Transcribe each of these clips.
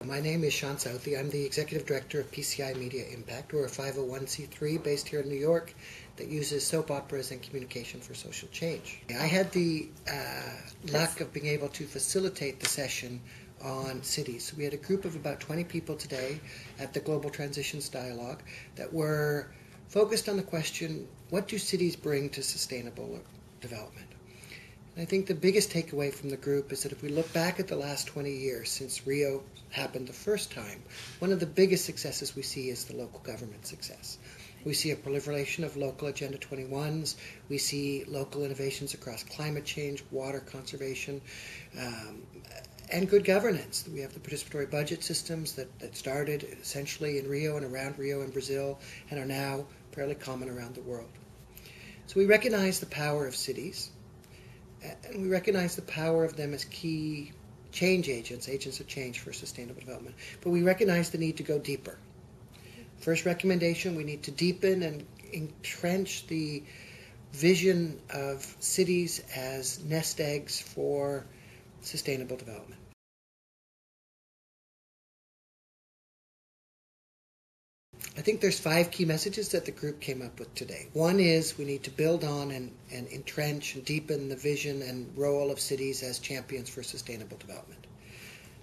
My name is Southey. I'm the Executive Director of PCI Media Impact. We're a 501c3 based here in New York that uses soap operas and communication for social change. I had the luck of being able to facilitate the session on cities. We had a group of about 20 people today at the Global Transitions Dialogue that were focused on the question, what do cities bring to sustainable development? I think the biggest takeaway from the group is that if we look back at the last 20 years since Rio happened the first time, one of the biggest successes we see is the local government success. We see a proliferation of local Agenda 21s. We see local innovations across climate change, water conservation, and good governance. We have the participatory budget systems that started essentially in Rio and around Rio in Brazil and are now fairly common around the world. So we recognize the power of cities. And we recognize the power of them as key change agents of change for sustainable development. But we recognize the need to go deeper. First recommendation, we need to deepen and entrench the vision of cities as nest eggs for sustainable development. I think there's 5 key messages that the group came up with today. One is we need to build on and entrench and deepen the vision and role of cities as champions for sustainable development.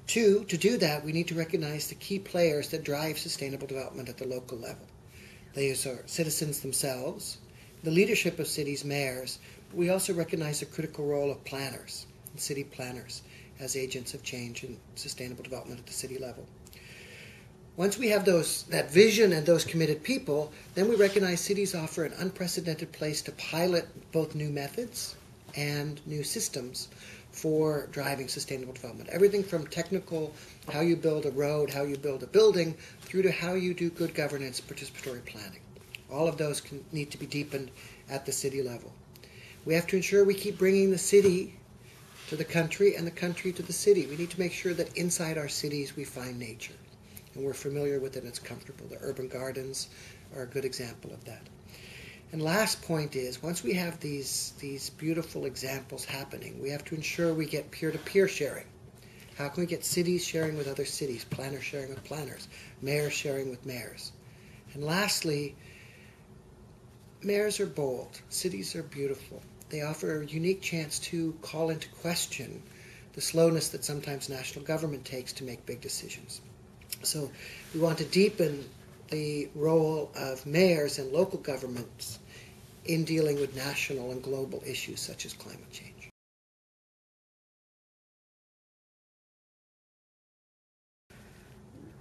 2, to do that, we need to recognize the key players that drive sustainable development at the local level. These are citizens themselves, the leadership of cities' mayors, but we also recognize the critical role of planners and city planners as agents of change and sustainable development at the city level. Once we have that vision and those committed people, then we recognize cities offer an unprecedented place to pilot both new methods and new systems for driving sustainable development. Everything from technical, how you build a road, how you build a building, through to how you do good governance, participatory planning. All of those need to be deepened at the city level. We have to ensure we keep bringing the city to the country and the country to the city. We need to make sure that inside our cities we find nature. And we're familiar with it and it's comfortable. The urban gardens are a good example of that. And last point is, once we have these beautiful examples happening, we have to ensure we get peer-to-peer sharing. How can we get cities sharing with other cities, planners sharing with planners, mayors sharing with mayors? And lastly, mayors are bold, cities are beautiful. They offer a unique chance to call into question the slowness that sometimes national government takes to make big decisions. So we want to deepen the role of mayors and local governments in dealing with national and global issues such as climate change.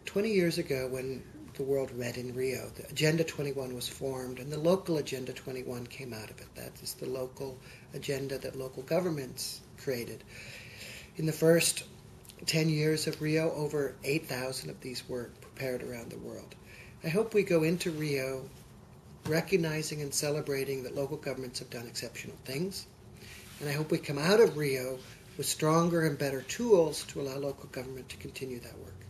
"20 years ago, when the world met in Rio, the Agenda 21 was formed, and the local Agenda 21 came out of it. That is the local agenda that local governments created. In the first 10 years of Rio, over 8,000 of these were prepared around the world. I hope we go into Rio recognizing and celebrating that local governments have done exceptional things. And I hope we come out of Rio with stronger and better tools to allow local government to continue that work.